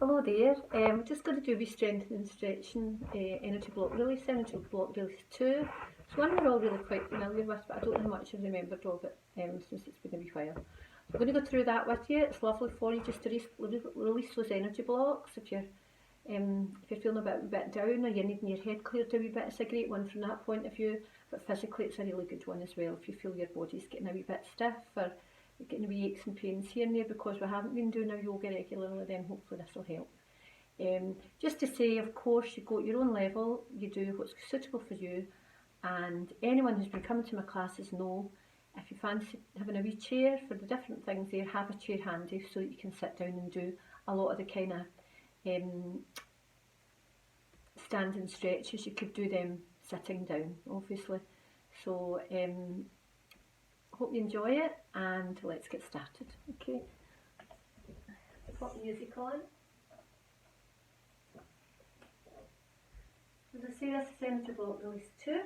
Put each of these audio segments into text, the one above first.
Hello there. We're just going to do a wee strengthening and stretching energy block release, energy block release 2. It's one we're all really quite familiar with, but I don't know how much I've remembered of it since it's been a wee while. So I'm going to go through that with you. It's lovely for you just to release those energy blocks. If you're feeling a bit down or you're needing your head cleared a wee bit, it's a great one from that point of view. But physically, it's a really good one as well. If you feel your body's getting a wee bit stiff or you're getting wee aches and pains here and there because we haven't been doing our yoga regularly, then hopefully this will help. Just to say, of course, you go at your own level, you do what's suitable for you, and anyone who's been coming to my classes know if you fancy having a wee chair for the different things there, have a chair handy so that you can sit down and do a lot of the kind of standing stretches. You could do them sitting down, obviously. So hope you enjoy it, and let's get started. Okay, put music on. As I say, this is energy block release 2,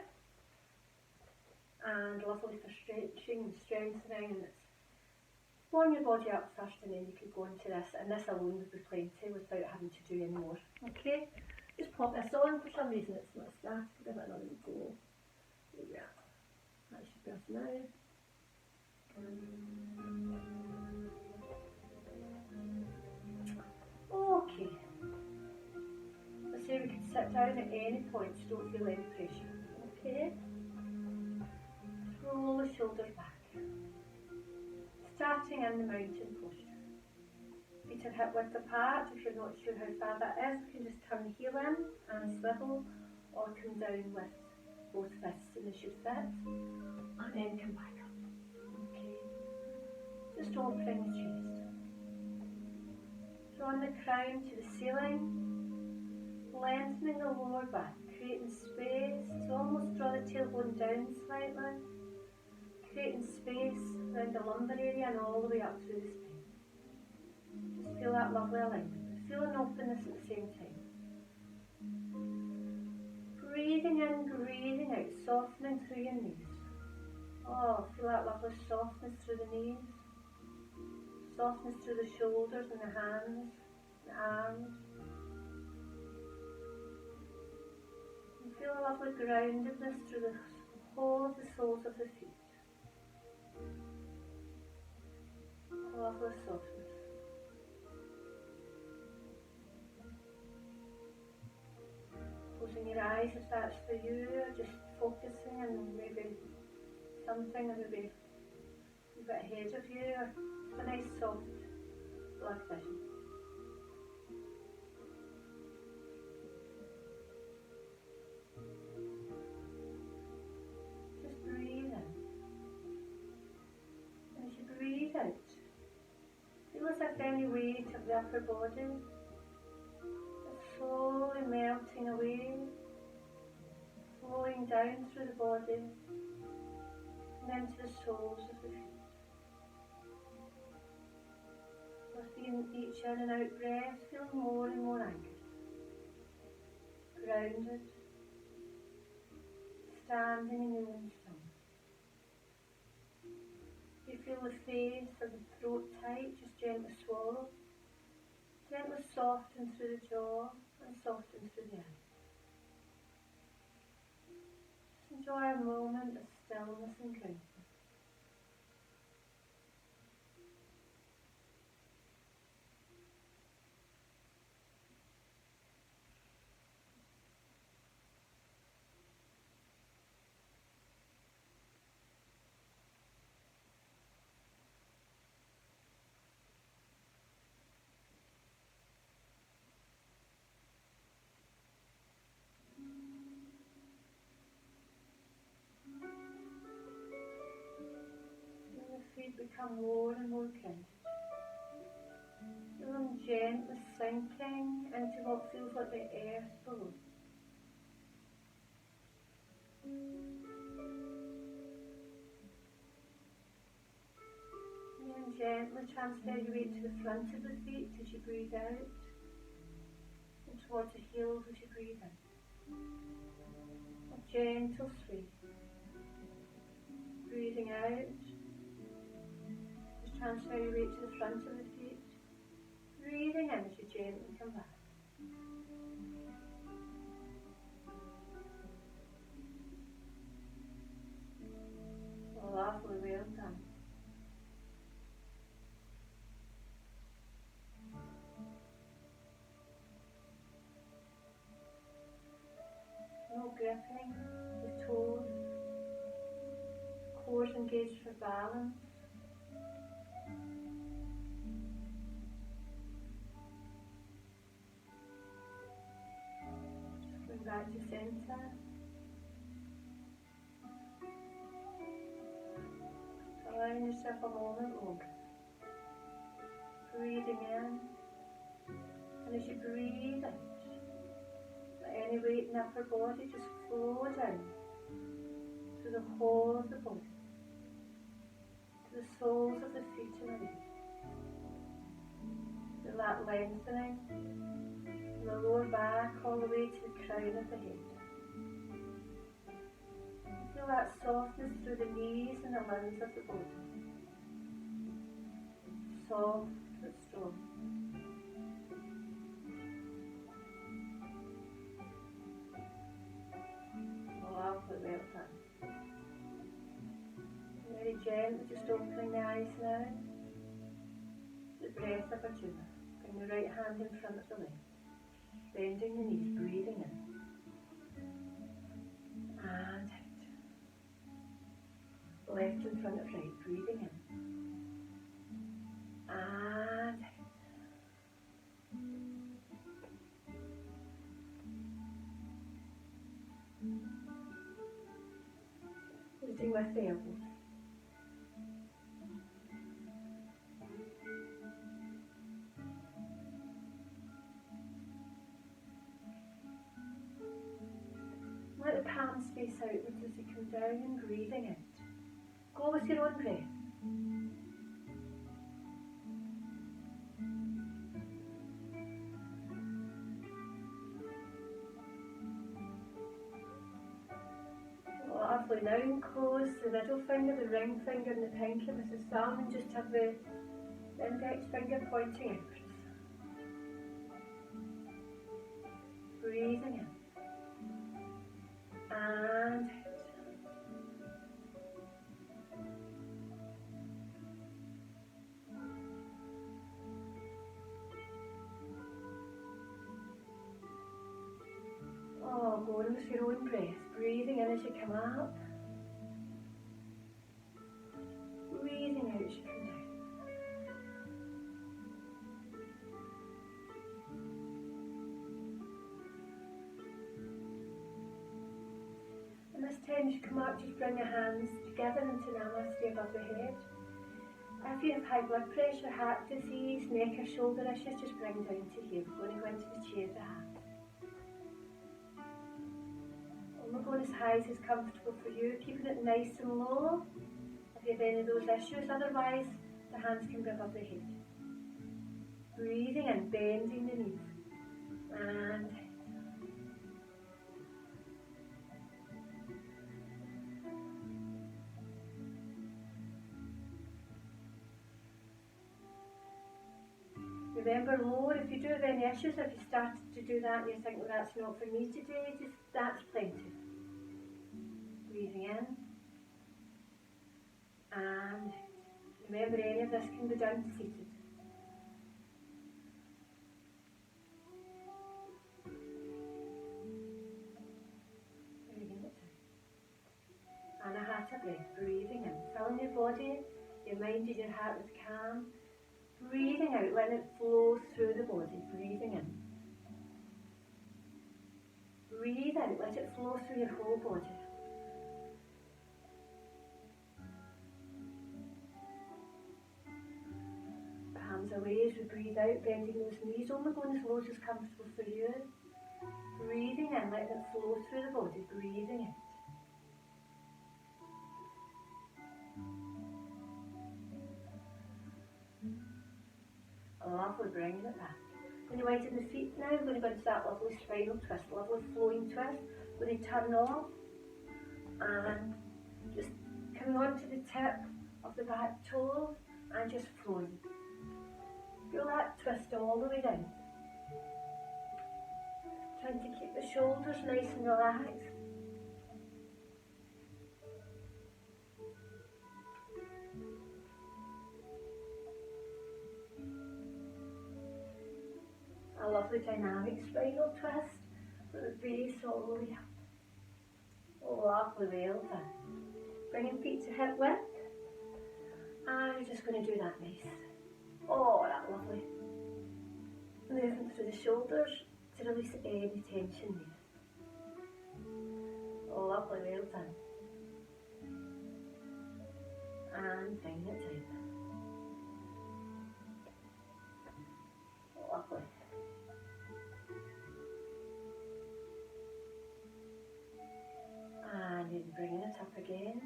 and lovely for stretching and strengthening, and it's warm your body up first, and then you can go into this, and this alone would be plenty without having to do any more. Okay, just pop this on. For some reason it's not started. Give it another go. There we are. That should be off now. Okay, I say we can sit down at any point, so don't feel any pressure. Okay, roll the shoulders back, starting in the mountain posture. Feet are hip width apart. If you're not sure how far that is, you can just turn the heel in and swivel, or come down with both fists and they should fit, and then come back up. Okay, just opening the chest. Drawing the crown to the ceiling, lengthening the lower back, creating space. So almost draw the tailbone down slightly, creating space around the lumbar area and all the way up through the spine. Just feel that lovely alignment, but feel an openness at the same time. Breathing in, breathing out, softening through your knees. Oh, feel that lovely softness through the knees. Softness through the shoulders and the hands, the arms. And feel a lovely groundedness through the whole of the soles of the feet. A lovely softness. Closing your eyes if that's for you, or just focusing on maybe something that maybe a bit ahead of you, or a nice soft black vision. Just breathe in. And as you breathe out, feel as if any weight of the upper body is slowly melting away, flowing down through the body and into the soles of the feet. With each in and out breath, feeling more and more anchored, grounded, standing in your own stillness. You feel the face or the throat tight, just gently swallow, gently soften through the jaw and soften through the eyes. Just enjoy a moment of stillness and grounding. Become more and more grounded. Feel them gently sinking into what feels like the earth below. And then gently transfer your weight to the front of the feet as you breathe out, and towards the heels as you breathe in. A gentle sway. Breathing out. Transfer your weight to the front of the feet. Breathing in as you gently come back. engaged for balance. Just going back to centre. Allowing yourself a moment longer. Breathing in, and as you breathe out, let any weight in the upper body just flow down through the whole of the body, to the soles of the feet and the legs. Feel that lengthening from the lower back all the way to the crown of the head. Feel that softness through the knees and the limbs of the body. Soft but strong. Lovely, well done. Very gently, just opening the eyes now. The breath of a tuba. Bring the right hand in front of the left. Bending the knees, breathing in. And out. Left in front of right, breathing in. And out. Lifting with the elbows. Let the palms face outwards as you come down and breathing out. Go with your own breath. Lovely. Now enclose the middle finger, the ring finger and the pinky with the thumb, and just have the index finger pointing outwards. Breathing in. And out. Oh, going with your own breath. Breathing in as you come up. Breathing out as you come down. And this time as you come up, just bring your hands together into Namaste above the head. If you have high blood pressure, heart disease, neck or shoulder issues, just bring down to here. We're going to go into the chair of the heart. We're going as high as is comfortable for you, keeping it nice and low if you have any of those issues. Otherwise, the hands can be above the head. Breathing and bending the knees. And remember, lower, if you do have any issues, if you started to do that and you think, well, that's not for me today, just that's plenty. Breathing in and remember, any of this can be done seated. Breathing it out. And a hatha breath, breathing in, filling your body, your mind and your heart with calm. Breathing out, letting it flow through the body, breathing in. Breathe out, let it flow through your whole body. Palms away as we breathe out, bending those knees, only going as low as is comfortable for you. Breathing in, letting it flow through the body, breathing out. Lovely, bringing it back. When you widen the feet now, we're going to go into that lovely spinal twist, lovely flowing twist, where they turn off and just coming on to the tip of the back toe and just flowing. Feel that twist all the way down. Trying to keep the shoulders nice and relaxed. A lovely dynamic spinal twist with the base all the way up. Lovely, well done. Bringing feet to hip width. And we're just going to do that nice. Oh, that's lovely. Moving through the shoulders to release any tension there. Oh, lovely, well done. And bring it down. Lovely. And then bringing it up again.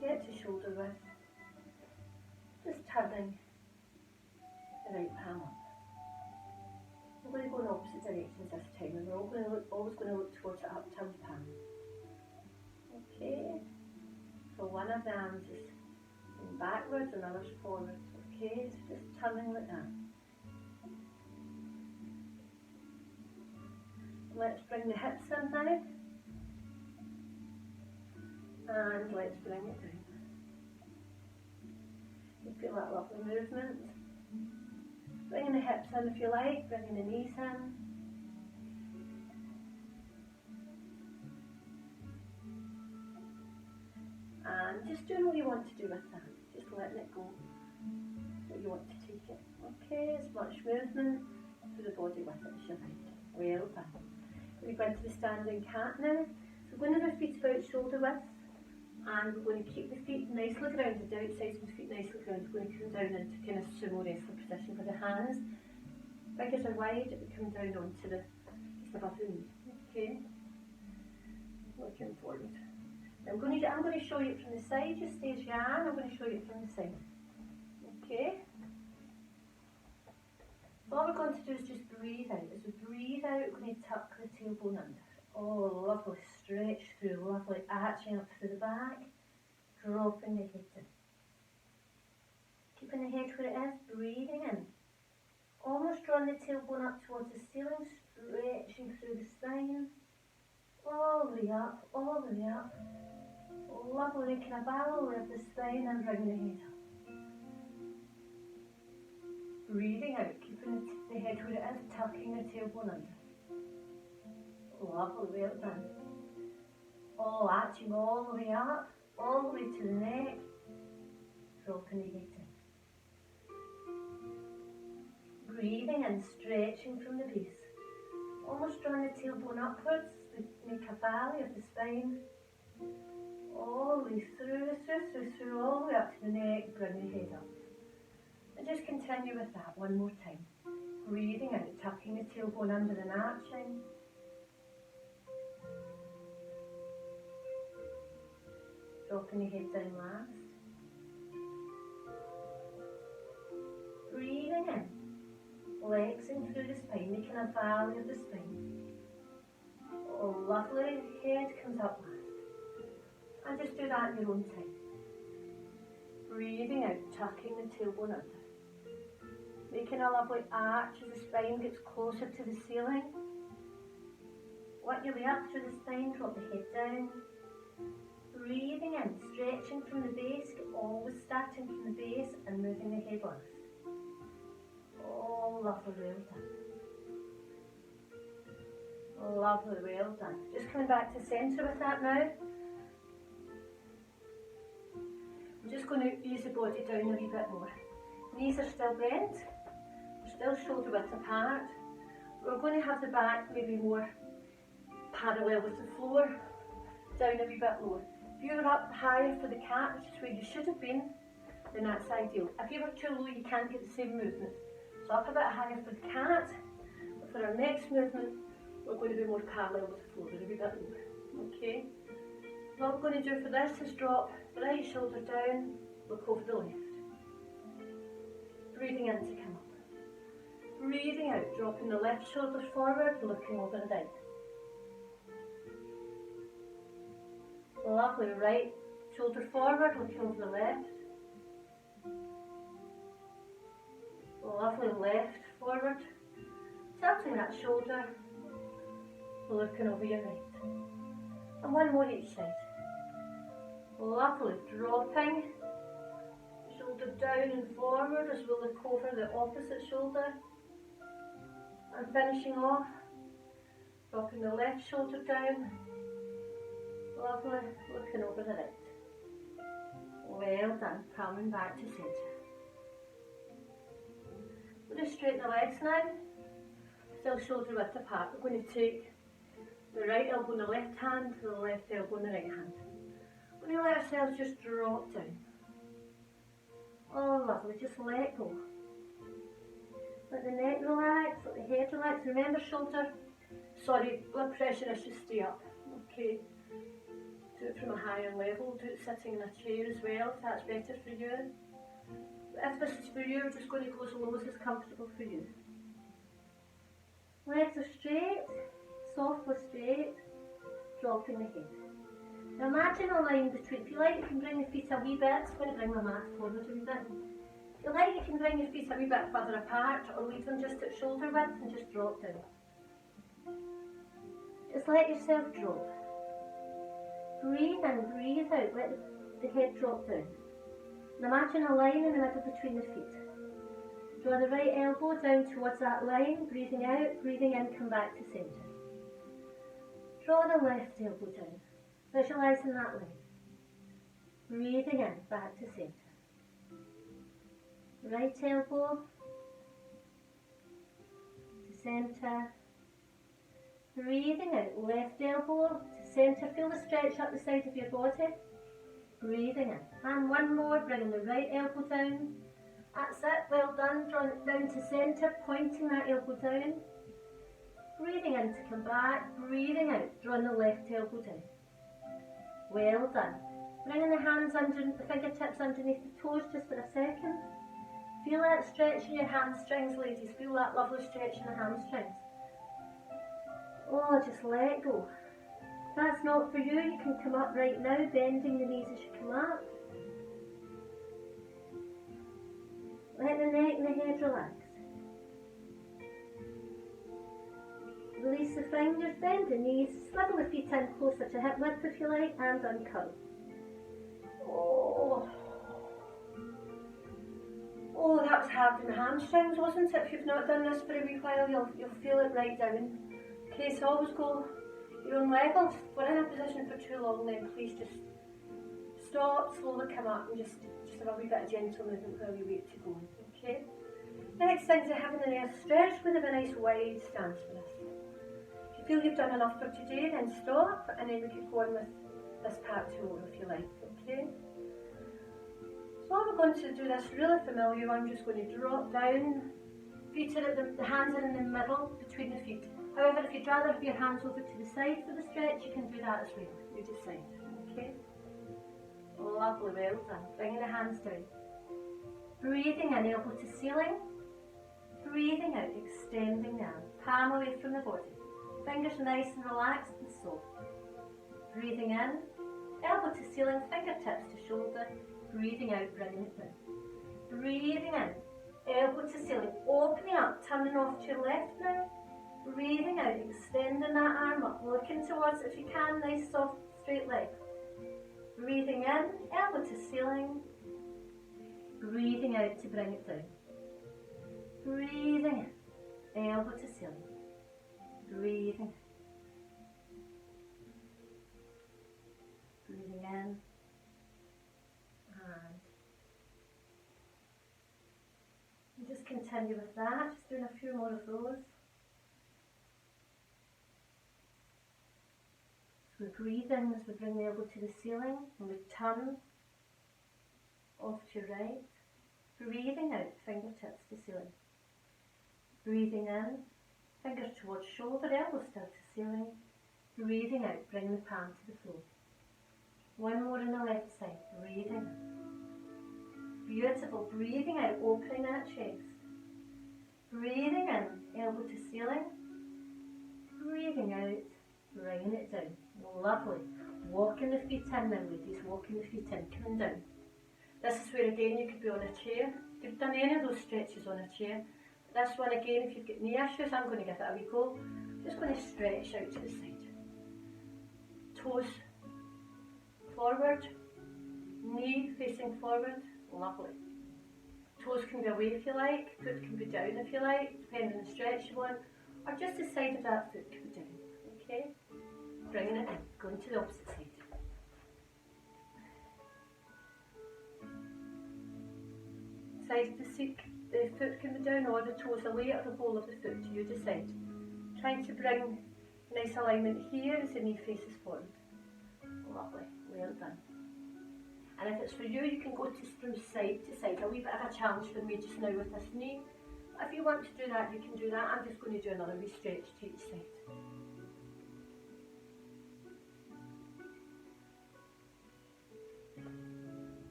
Get to shoulder width. Just turning the right palm up. We're going to go in opposite directions this time, and we're always going to look towards the upturned palm. Okay. So one of the arms is going backwards, another's forwards. Okay, so just turning like that. Let's bring the hips in now. And let's bring it down. You feel that lovely movement. Bringing the hips in if you like, bringing the knees in. And just doing what you want to do with that. Just letting it go. What you want to take it. Okay, as much movement through the body with it as you like. Well done. We go into the standing cat now. So we're going to have our feet about shoulder width. And we're going to keep the feet nicely grounded, the outsides of the feet nicely grounded. We're going to come down into kind of sumo wrestler position for the hands. Fingers are wide, we come down onto the, just above the knee. Okay? Looking forward. Now I'm going to show you it from the side, just stay as you are, and I'm going to show you it from the side. Okay? So all we're going to do is just breathe out. As we breathe out, we're going to tuck the tailbone under. Oh, lovely, stretch through, lovely, arching up through the back, dropping the head in. Keeping the head where it is, breathing in. Almost drawing the tailbone up towards the ceiling, stretching through the spine. All the way up, all the way up. Lovely, making a barrel of the spine and bringing the head up. Breathing out, keeping the head where it is, tucking the tailbone under. Lovely, well done. All arching all the way up, all the way to the neck, dropping the head in. Breathing and stretching from the base. Almost drawing the tailbone upwards, we make a valley of the spine. All the way through, all the way up to the neck, bring the head up. And just continue with that one more time. Breathing out, tucking the tailbone under and arching. Dropping the head down last. Breathing in. Flexing through the spine, making a valley of the spine. Oh, lovely. Head comes up last. And just do that in your own time. Breathing out, tucking the tailbone under. Making a lovely arch as the spine gets closer to the ceiling. Work your way up through the spine, drop the head down. Breathing in, stretching from the base, always starting from the base and moving the head last. Oh, lovely, well done. Lovely, well done. Just coming back to centre with that now. I'm just going to ease the body down a wee bit more. Knees are still bent, we're still shoulder width apart. We're going to have the back maybe more parallel with the floor, down a wee bit lower. If you were up higher for the cat, which is where you should have been, then that's ideal. If you were too low, you can't get the same movement. So up a bit higher for the cat, but for our next movement, we're going to be more parallel with the floor, a wee bit lower. Okay? What we're going to do for this is drop the right shoulder down, look over the left. Breathing in to come up. Breathing out, dropping the left shoulder forward, looking over the right. Lovely, right shoulder forward, looking over the left. Lovely, left forward. Tilting that shoulder, looking over your right. And one more each side. Lovely, dropping. Shoulder down and forward as we look over the opposite shoulder. And finishing off, dropping the left shoulder down. Lovely, looking over the right. Well done. Palming back to centre. We're going to straighten the legs now. Still shoulder width apart. We're going to take the right elbow in the left hand to the left elbow in the right hand. We're going to let ourselves just drop down. Oh lovely, just let go. Let the neck relax, let the head relax. Remember blood pressure is just stay up. Okay. Do it from a higher level, do it sitting in a chair as well if that's better for you. But if this is for you, we're just going to go as low as is comfortable for you. Legs are straight, softly straight, dropping the head. Now imagine a line between, if you like you can bring your feet a wee bit, I'm going to bring my mat forward a wee bit. If you like you can bring your feet a wee bit further apart or leave them just at shoulder width and just drop down. Just let yourself drop. Breathe in, breathe out, let the head drop down. And imagine a line in the middle between the feet. Draw the right elbow down towards that line, breathing out, breathing in, come back to centre. Draw the left elbow down, visualising that line. Breathing in, back to centre. Right elbow to centre. Breathing out, left elbow to centre. Feel the stretch up the side of your body. Breathing in. And one more, bringing the right elbow down. That's it, well done. Drawing it down to centre, pointing that elbow down. Breathing in to come back, breathing out, drawing the left elbow down. Well done. Bringing the hands under, the fingertips underneath the toes just for a second. Feel that stretch in your hamstrings, ladies. Feel that lovely stretch in the hamstrings. Oh, just let go. If that's not for you, you can come up right now, bending the knees as you come up. Let the neck and the head relax. Release the fingers, bend the knees, swivel the feet in closer to hip width if you like, and uncurl. Oh, that was hard in the hamstrings, wasn't it? If you've not done this for a wee while, you'll feel it right down. Okay, so always go your own level. If we're in a position for too long, then please just stop, slowly come up, and just have a wee bit of gentle movement while we wait to go on. Okay? Next thing is having the nice stretch. We're going to have a nice wide stance for this. If you feel you've done enough for today, then stop, and then we could go on with this part tomorrow if you like. Okay? So we're going to do this really familiar. I'm just going to drop down. Feet are at the hands are in the middle between the feet. However, if you'd rather have your hands over to the side for the stretch, you can do that as well. You decide. Okay? Lovely, well done. Bringing the hands down. Breathing in, elbow to ceiling. Breathing out, extending the arm. Palm away from the body. Fingers nice and relaxed and soft. Breathing in, elbow to ceiling, fingertips to shoulder. Breathing out, bringing it down. Breathing in, elbow to ceiling, opening up, turning off to your left now. Breathing out, extending that arm up, looking towards it if you can, nice soft straight leg. Breathing in, elbow to ceiling. Breathing out to bring it down. Breathing in, elbow to ceiling. Breathing. Breathing in. And just continue with that, just doing a few more of those. So we breathe in as we bring the elbow to the ceiling and we turn off to your right. Breathing out, fingertips to ceiling. Breathing in, fingers towards shoulder, elbow still to ceiling. Breathing out, bring the palm to the floor. One more on the left side, breathing. Beautiful, breathing out, opening that chest. Breathing in, elbow to ceiling. Breathing out, bringing it down. Lovely. Walking the feet in now, ladies, walking the feet in, coming down. This is where again you could be on a chair. You've done any of those stretches on a chair. This one again, if you've got knee issues, I'm going to give it a wee go. Just going to stretch out to the side. Toes forward, knee facing forward. Lovely. Toes can be away if you like, foot can be down if you like, depending on the stretch you want, or just the side of that foot can be down. Okay? Bringing it in, going to the opposite side. side of the seat, the foot can be down, or the toes away, or the whole of the foot, you decide. Trying to bring nice alignment here as the knee faces forward. Lovely, well done. And if it's for you, you can go from side to side. A wee bit of a challenge for me just now with this knee. If you want to do that, you can do that. I'm just going to do another wee stretch to each side.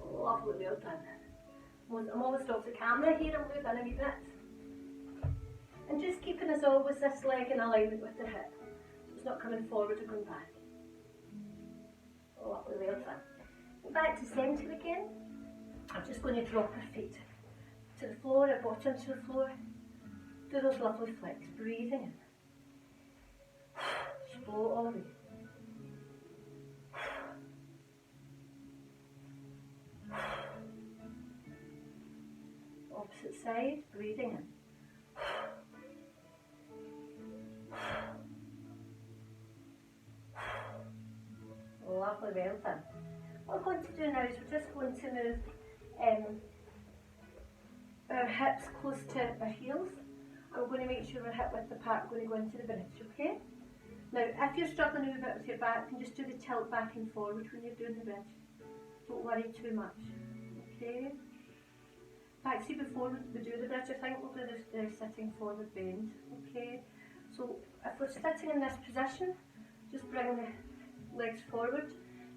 Lovely, well done. I'm almost off the camera here, I'm moving a wee bit. And just keeping as always this leg in alignment with the hip. So it's not coming forward or going back. Lovely, well done. Back to centre again. I'm just going to drop our feet to the floor, our bottom to the floor. Do those lovely flicks, breathing in. Just blow it all the way. Opposite side, breathing in. Lovely, well done. What we're going to do now is we're just going to move our hips close to our heels, and we're going to make sure we're hip width apart. We're going to go into the bridge, okay? Now, if you're struggling a wee bit with your back, you can just do the tilt back and forward when you're doing the bridge. Don't worry too much, okay? Back, see before we do the bridge, I think we'll do the sitting forward bend, okay? So, if we're sitting in this position, just bring the legs forward.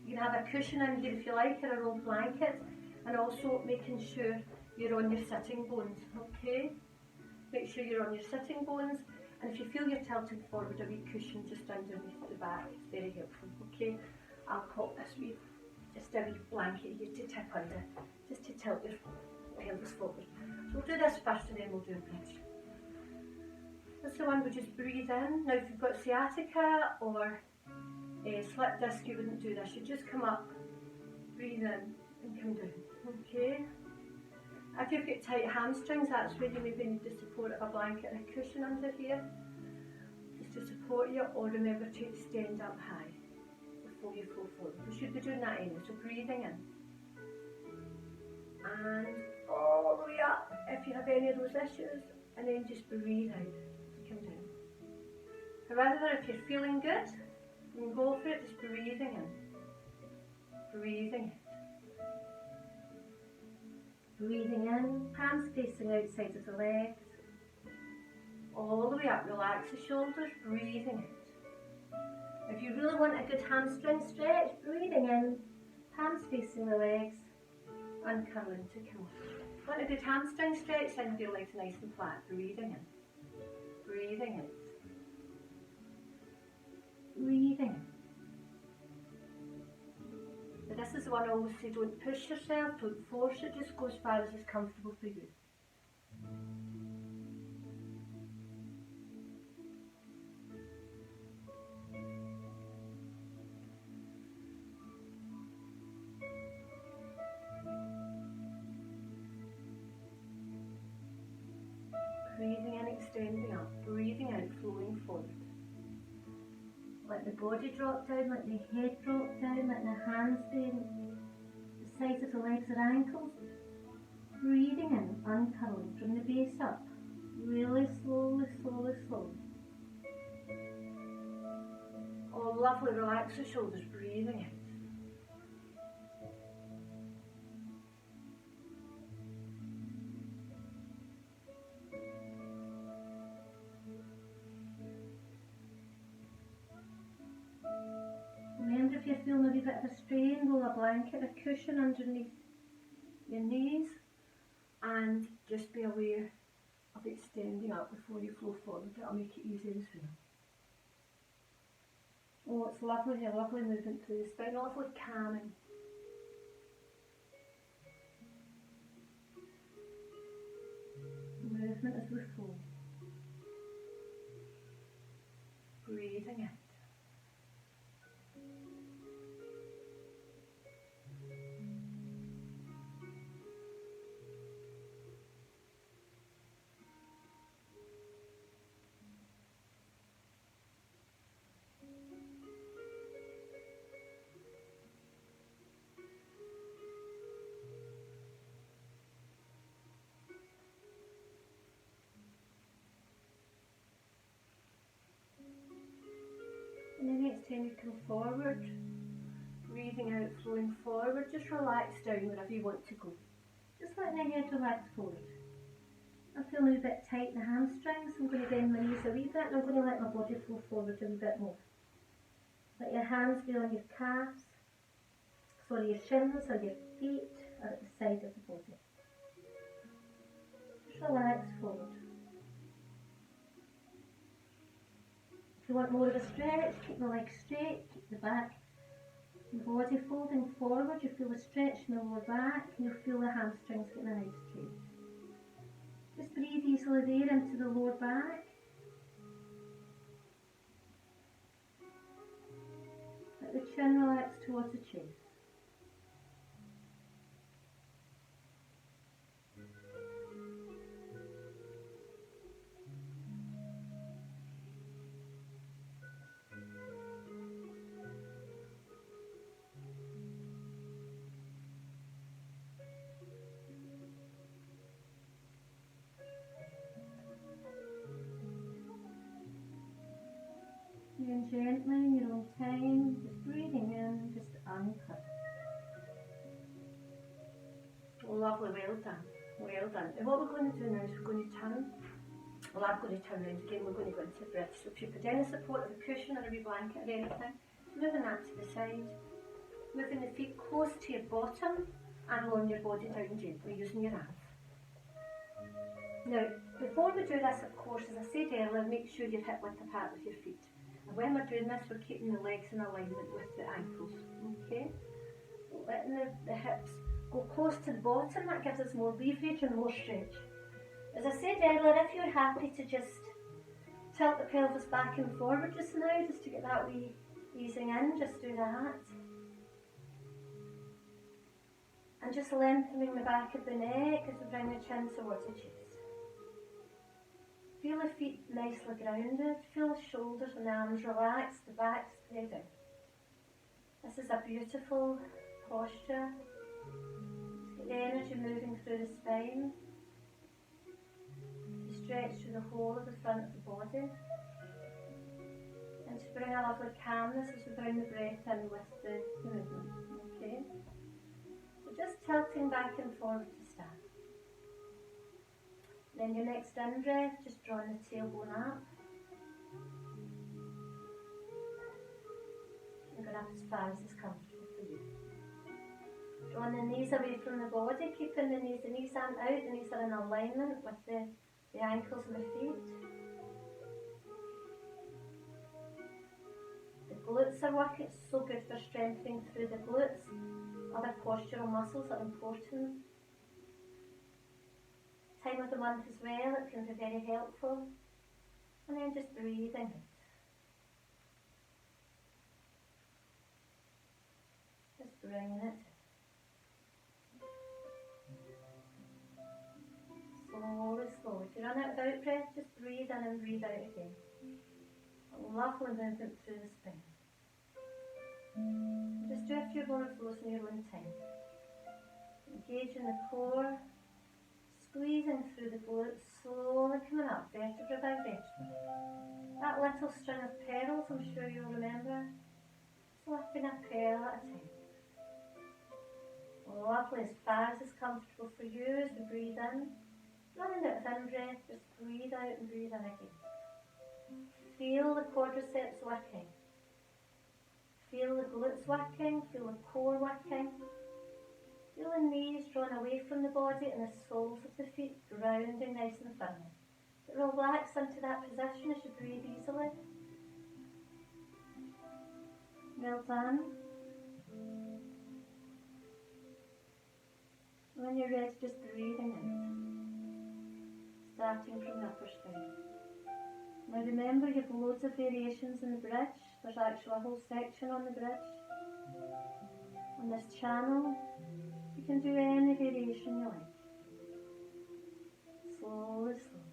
You can have a cushion in here if you like, or a roll blanket, and also making sure you're on your sitting bones, okay? Make sure you're on your sitting bones, and if you feel you're tilting forward, a wee cushion just underneath the back is very helpful, okay? I'll pop this wee, just a wee blanket here to tip under, just to tilt your pelvis forward. So we'll do this first and then we'll do a bridge. That's the one we just breathe in. Now if you've got sciatica or slip disc, you wouldn't do this. You just come up, breathe in and come down, okay? If you've got tight hamstrings, that's where you maybe need the support of a blanket and a cushion under here, just to support you, or remember to extend up high before you flow forward. We should be doing that anyway, so breathing in. And all the way up, if you have any of those issues, and then just breathe out to come down. However, if you're feeling good, you can go for it, just breathing in, breathing in. Breathing in, palms facing outside of the legs, all the way up, relax the shoulders, breathing out. If you really want a good hamstring stretch, breathing in, palms facing the legs, uncurling to come up. Want a good hamstring stretch, then your legs nice and flat, breathing in, breathing out, breathing in. This is the one I always say, don't push yourself, don't force it, just go as far as is comfortable for you. Breathing in, extending up, breathing out, flowing forward. Let the body drop down, let the head drop down, let the hands bend, the sides of the legs or ankles. Breathing in, uncurling from the base up, really slowly, slowly, slowly. Oh, lovely, relax the shoulders, breathing out. Remember, if you're feeling a wee bit of a strain, roll a blanket, a cushion underneath your knees, and just be aware of extending up before you flow forward. That'll make it easier as well. Oh, it's lovely, a lovely movement through the spine, lovely calming. Movement as we flow. Breathing in. then you come forward, breathing out, flowing forward. Just relax down wherever you want to go. Just let the head relax forward. I'm feeling a bit tight in the hamstrings. I'm going to bend my knees a wee bit and I'm going to let my body flow forward a wee bit more. Let your hands be on your calves, sorry, your shins or your feet or at the side of the body. Just relax forward. If you want more of a stretch, keep the legs straight, keep the back, the body folding forward. You feel the stretch in the lower back and you'll feel the hamstrings getting a nice stretch. Just breathe easily there into the lower back. Let the chin relax towards the chest. And gently in your own time, just breathing in, just anchor. Lovely, well done, well done. And what we're going to do now is we're going to turn. Well, I'm going to turn around again, we're going to go into bridge. So if you put any support of a cushion or a wee blanket or anything, moving that to the side, moving the feet close to your bottom and lowering your body down gently using your arms. Now, before we do this, of course, as I said earlier, make sure you're hip width apart with your feet. And when we're doing this, we're keeping the legs in alignment with the ankles, okay? So letting the hips go close to the bottom, that gives us more leverage and more stretch. As I said earlier, if you're happy to just tilt the pelvis back and forward just now, just to get that wee easing in, just do that. And just lengthening the back of the neck as we bring the chin towards the chest. Feel the feet nicely grounded, feel the shoulders and the arms relaxed, the back spread out. This is a beautiful posture. Just get the energy moving through the spine. You stretch through the whole of the front of the body. And to bring a lovely calmness as we bring the breath in with the movement. Okay? So just tilting back and forward to start. Then your next in-breath, just drawing the tailbone up. And going up as far as is comfortable for you. Drawing the knees away from the body, keeping the knees aren't out, the knees are in alignment with the ankles and the feet. The glutes are working, it's so good for strengthening through the glutes. Other postural muscles are important. Time of the month as well, it can be very helpful. And then just breathing out. Just bringing it. Slowly, slowly. If you run out of out breath, just breathe in and breathe out again. A lovely movement through the spine. Just do a few more of those in your own time. Engaging the core. Squeezing through the glutes, slowly coming up, vertebra by vertebra. That little string of pearls, I'm sure you'll remember. Slipping a pearl at a time. Lovely, as far as is comfortable for you as we breathe in. Running out of in-breath, just breathe out and breathe in again. Feel the quadriceps working. Feel the glutes working, feel the core working. Feel the knees drawn away from the body and the soles of the feet grounding nice and firmly. But relax into that position as you breathe easily. Well done. When you're ready, just breathing out. Starting from the upper spine. Now remember, you have loads of variations in the bridge. There's actually a whole section on the bridge. On this channel. You can do any variation you like. Slowly, slowly.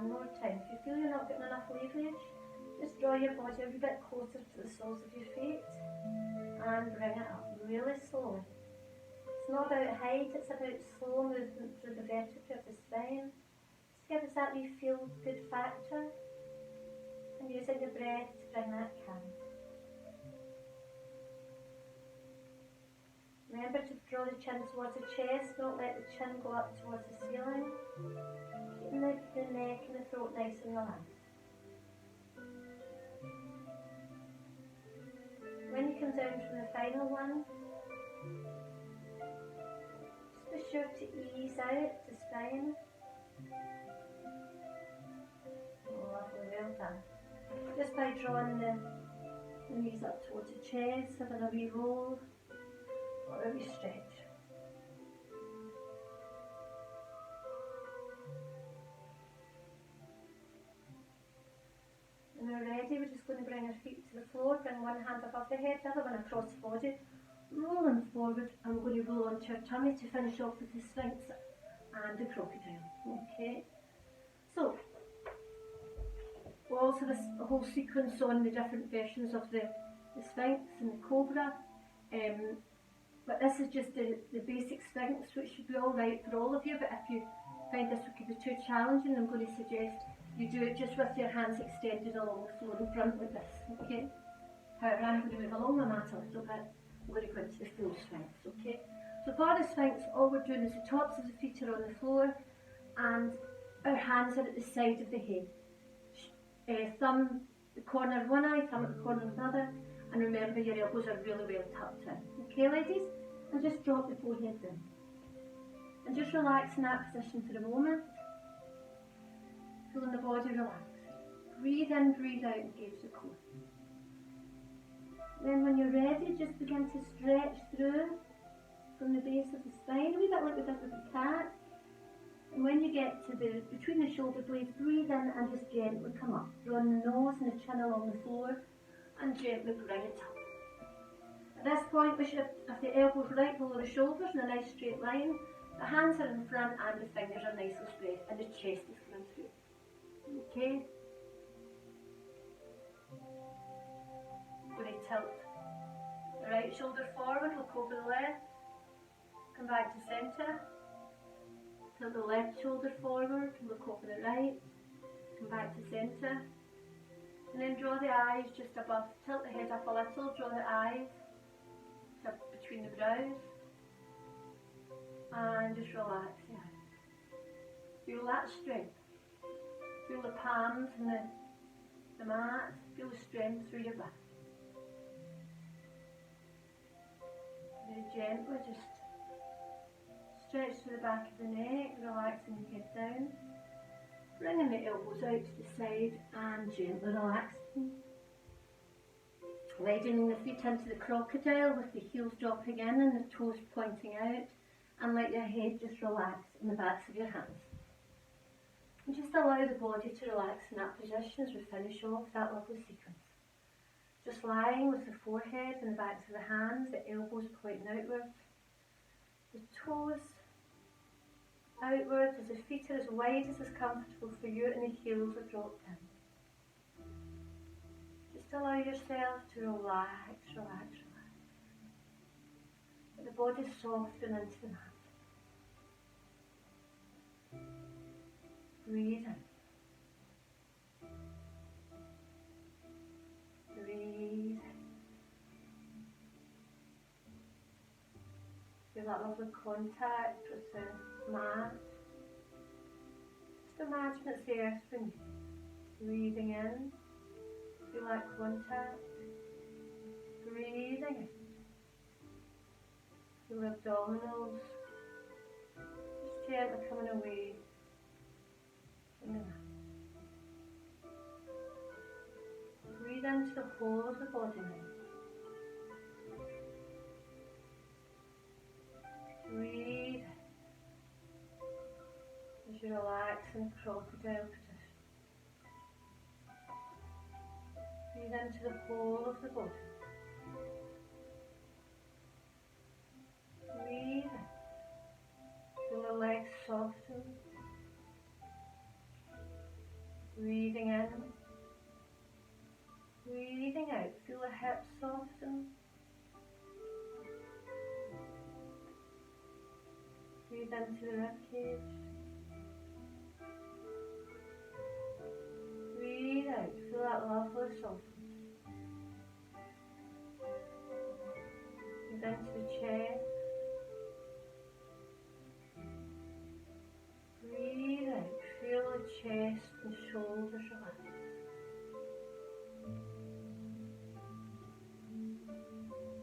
one more time. If you feel you're not getting enough leverage, just draw your body a wee bit closer to the soles of your feet and bring it up really slowly. It's not about height, it's about slow movement through the vertebrae of the spine. Just give us that wee feel good factor and using the breath to bring that calm. Remember to draw the chin towards the chest, not let the chin go up towards the ceiling. Keeping the neck and the throat nice and relaxed. When you come down from the final one, just be sure to ease out the spine. Lovely, well done. Just by drawing the knees up towards the chest, having a wee roll or a wee stretch. When we're ready, we're just going to bring our feet to the floor, bring one hand above the head, the other one across the body, rolling forward, and we're going to roll onto our tummy to finish off with the Sphinx and the crocodile. Okay, so we'll also have a whole sequence on the different versions of the Sphinx and the Cobra, but this is just the basic Sphinx, which should be alright for all of you, but if you find this could be too challenging, I'm going to suggest you do it just with your hands extended along the floor in front like this, okay? However, I'm going to move along the mat a little bit. I'm going to go into the full Sphinx, okay? So for the Sphinx, all we're doing is the tops of the feet are on the floor and our hands are at the side of the head. Thumb the corner of one eye, thumb at the corner of another, and remember your elbows are really well tucked in. Okay, ladies? And just drop the forehead down. And just relax in that position for a moment. Feeling the body relax. Breathe in, breathe out, engage the core. Then when you're ready, just begin to stretch through from the base of the spine, a wee bit like we did with the cat. And when you get to between the shoulder blades, breathe in and just gently come up. Run the nose and the chin along the floor and gently bring it up. At this point, we should have the elbows right below the shoulders in a nice straight line. The hands are in front and the fingers are nicely spread and the chest is coming through. Okay? We're going to tilt the right shoulder forward, look over the left, come back to centre. Tilt the left shoulder forward, look over the right, come back to centre. And then draw the eyes just above, tilt the head up a little, draw the eyes up between the brows. And just relax the eyes. Feel that strength. Feel the palms and the mat. Feel the strength through your back. Very gently just stretch to the back of the neck, relaxing the head down. Bringing the elbows out to the side and gently relaxing. Widening the feet into the crocodile with the heels dropping in and the toes pointing out. And let your head just relax in the backs of your hands. And just allow the body to relax in that position as we finish off that lovely sequence. Just lying with the forehead and the backs of the hands, the elbows pointing outwards, the toes outwards as the feet are as wide as is comfortable for you and the heels are dropped in. Just allow yourself to relax, relax, relax. Let the body soften into the mat. Breathe in. Breathe in. Feel that lovely contact with the mat. Just imagine it's the earth beneath. Breathing in. Feel that contact. Breathing in. Feel the abdominals. Just gently coming away. Breathe into the whole of the body now. Breathe as you relax in the crocodile position. Breathe into the whole of the body. Breathe. Feel the legs soften. Breathing in, breathing out. Feel the hips soften. Breathe into the ribcage. Breathe out. Feel that lovely softness. Breathe into the chest. Breathe out. Feel the chest and shoulders relax.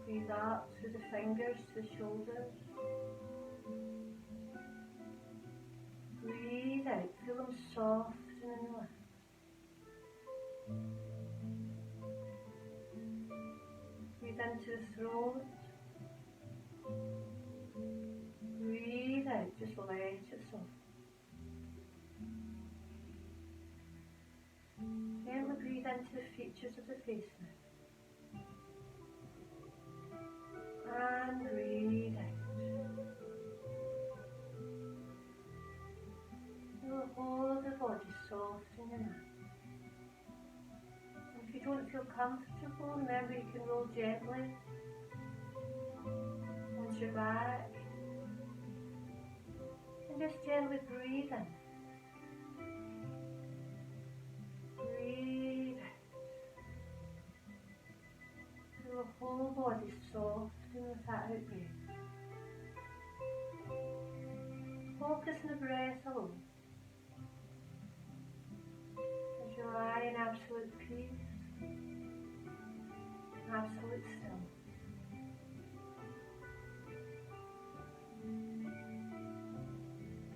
Breathe up through the fingers to the shoulders. Breathe out. Feel them soften and relax. Breathe into the throat. Breathe out. Just let it soften. Gently breathe into the features of the face now. And breathe out. Feel the whole of the body softening out. And if you don't feel comfortable, remember you can roll gently onto your back. And just gently breathe in. Breathe out. Feel the whole body soften with that out breath. Focus on the breath alone. As you lie in absolute peace, absolute stillness.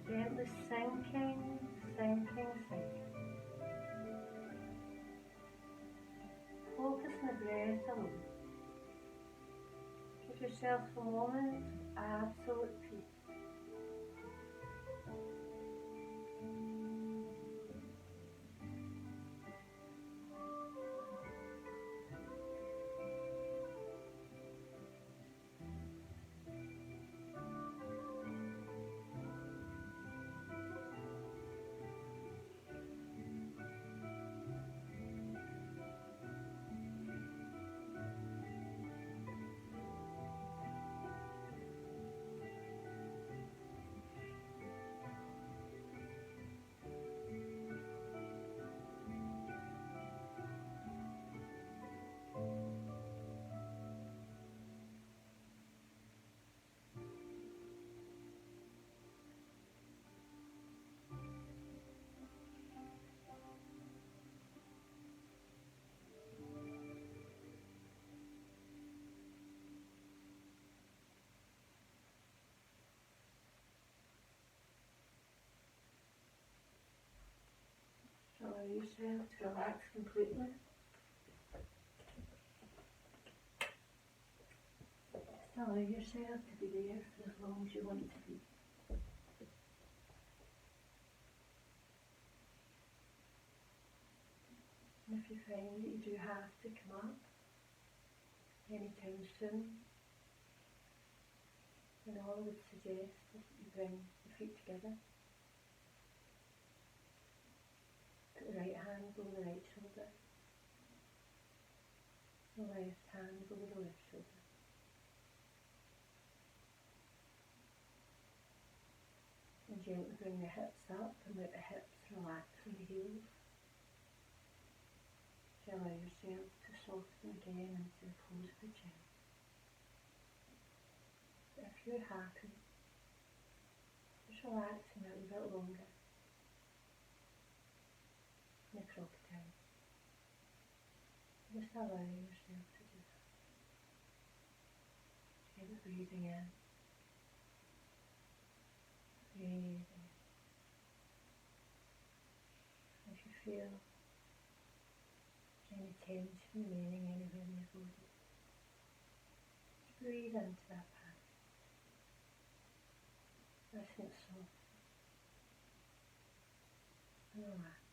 Gently sinking, sinking, sinking. Focus on the breath alone. Give yourself a moment of absolute peace. Allow yourself to relax completely. Just allow yourself to be there for as long as you want to be. And if you find that you do have to come up anytime soon, then all I would suggest is that you bring the feet together. Put the right hand over the right shoulder, the left hand over the left shoulder. And gently bring the hips up and let the hips relax from the heels. To allow yourself to soften again into the pose of the chair. If you're happy, just relaxing a little bit longer. In the crocodile. Just allow yourself to do that. Gently breathing in. Breathing in. If you feel any tension remaining anywhere in your body, just breathe into that part. Letting it soften and relax.